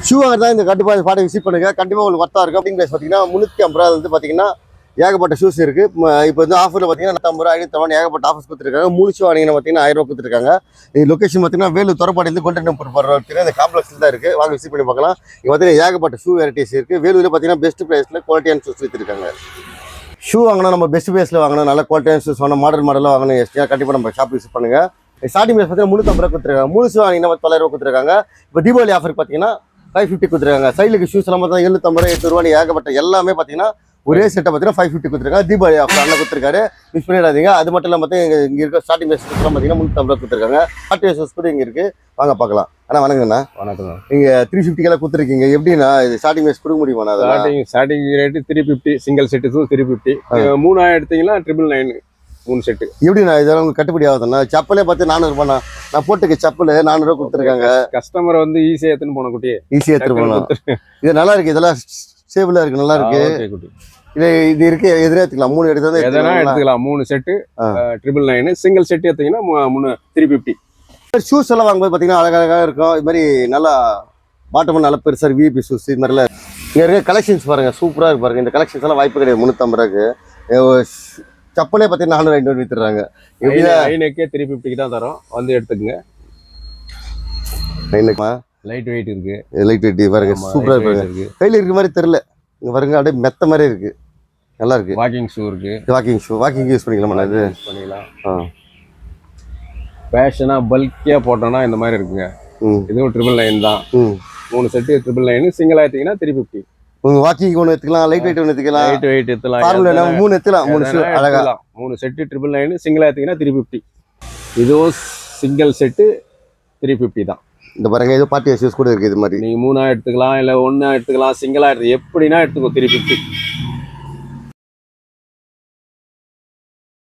Shoe வாங்குறதா இந்த கண்டிப்பாக இந்த ஸ்பாட்டை விசிட் பண்ணுங்கள். கண்டிப்பாக உங்களுக்கு ஒர்த்தாக இருக்கும். அப்படிங்கிற ப்ரைஸ் பார்த்தீங்கன்னா 350 ரூபா வந்து பார்த்தீங்கன்னா ஏகப்பட்ட ஷூஸ் இருக்குது. இப்போ வந்து ஆஃபரில் பார்த்தீங்கன்னா 50 ரூபா 550 ஏகப்பட்ட ஆஃபர்ஸ் கொடுத்துருக்காங்க. 3 ஷூ வாங்கினா பார்த்தீங்கன்னா 1000 ரூபா கொடுத்துருக்காங்க. இது லொக்கேஷன் பார்த்தீங்கன்னா வேலூர் துறப்பாடிலேருந்து கோல்டன் டெம்பிள் போகிற இந்த காம்ப்ளெக்ஸில் தான் இருக்குது. வாங்க விசிட் பண்ணி பார்க்கலாம். இங்கே பார்த்தீங்கன்னா ஏகப்பட்ட ஷூ வெரைட்டிஸ் இருக்குது. வேலூரில் பார்த்தீங்கன்னா பெஸ்ட் ப்ரைஸில் குவாலிட்டியான ஷூஸ் விற்றுருக்காங்க. ஷூ வாங்கினா நம்ம பெஸ்ட் ப்ரைஸில் வாங்கணும். நல்ல குவாலிட்டியான ஷூஸ் வாங்கணும். மாடலாக வாங்கணும். கண்டிப்பாக நம்ம ஷாப் விசிட் பண்ணுங்கள். ஸ்டார்டிங் ப்ரைஸ் பார்த்தீங்கன்னா 350 ரூபா கொடுத்துருக்காங்க. 3 ஷூ வாங்கினா 900 ரூபா கொடுத்துருக்காங்க. இப்போ தீபாவளி ஆஃபருக்கு பார்த்தீங்கன்னா 550 கொடுத்துருக்காங்க. சைடுக்கு ஷூஸ் எல்லாம் பார்த்தா 750 ரூபா 800 ரூபா ஏகப்பட்ட எல்லாமே பார்த்தீங்கன்னா ஒரே செட்டை பார்த்தீங்கன்னா 550 கொடுத்துருக்காங்க. தீபாவளி ஆஃபர் அண்ணன் கொடுத்துருக்காரு. மிஸ் பண்ணிடாதீங்க. அது மட்டும் இல்லாமல் பார்த்தீங்கன்னா இங்கே இருக்க ஸ்டார்டிங் ப்ரைஸ் பார்த்தீங்கன்னா 350 ரூபா கொடுத்துருக்காங்க. பார்ட்டி ஷூஸ் கூட இங்கே இருக்குது. வாங்க பார்க்கலாம். ஆனால் வணக்கங்கண்ணா. வணக்கம். நீங்கள் 350 கொடுத்துருக்கீங்க. எப்படின்னா இது ஸ்டார்டிங் ப்ரைஸ் கொடுக்க முடியுமா? Starting rate 350. Single set 350. 3000 எடுத்தீங்கன்னா 999 3 செட்டு. எப்படிண்ணா இதெல்லாம் உங்களுக்கு கட்டுப்படி ஆகுதுண்ணா? செப்பலே பார்த்து 400 ரூபாண்ணா. நான் போட்டுக்க செப்பல் 400 ரூபா கொடுத்துருக்காங்க. கஸ்டமர் வந்து ஈஸியாக எடுத்துன்னு போன குட்டி. ஈஸியாக எடுத்துட்டு போகணும். இது நல்லா இருக்கு. இதெல்லாம் சேஃபில் இருக்கு. நல்லா இருக்கு. இது இருக்கு. எதிரே எடுத்துக்கலாம். 3 எடுத்து எதனா எடுத்துக்கலாம். 3 செட்டு 999. சிங்கிள் செட்டு எடுத்தீங்கன்னா 350. ஷூஸ் எல்லாம் வாங்கும்போது பார்த்தீங்கன்னா அழகாக இருக்கும். இது மாதிரி நல்லா பாட்டம் நல்லா பெருசாக விஐபி ஷூஸ் இது மாதிரிலாம் இங்கே இருக்க கலெக்ஷன்ஸ் பாருங்கள். சூப்பராக இருக்கு பாருங்கள். இந்த கலெக்ஷன்ஸ் எல்லாம் வாய்ப்பு கிடையாது. 350 ரூபாய்க்கு செப்பலே பார்த்தீங்கன்னா 400 500 வித்துறாங்க. ஐநெக்கே 350 தான் தரோம். வந்து எடுத்துக்கங்க. லைட் வெயிட் இருக்கு. லைட் வெயிட் பாருங்க. சூப்பராக இருக்கு. கையில் இருக்கிற மாதிரி தெரியல. இங்கே பாருங்க அப்படியே மெத்த மாதிரி இருக்கு. நல்லா இருக்கு. வாக்கிங் ஷூ இருக்கு. வாக்கிங் யூஸ் பண்ணிக்கலாமா? இது பண்ணிக்கலாம். ஃபேஷனா பல்கியா போட்டோம்னா இந்த மாதிரி இருக்குங்க. இதுவும் 999 தான். 3 செட்டு 999. சிங்கிள் ஆயிட்டீங்கன்னா 350. உங்க வாக்கிங் ஒன்று எடுத்துக்கலாம். லைட் வெயிட் ஒன்று எடுத்துக்கலாம். லைட் வெயிட் எடுத்துக்கலாம். 3 எடுத்துக்கலாம். 3 ஷூ அழகா 3 செட்டு 999. சிங்கிள் ஆயிட்டீங்கன்னா 350. இதுவும் சிங்கிள் செட்டு 350 தான். இந்த பாருங்க. இது பார்ட்டி ஷூஸ் கூட இருக்கு. இது மாதிரி நீங்க 3 எடுத்துக்கலாம், இல்ல 1 எடுத்துக்கலாம். சிங்கிளா எடுத்து எப்படின்னா எடுத்துக்கோ 350.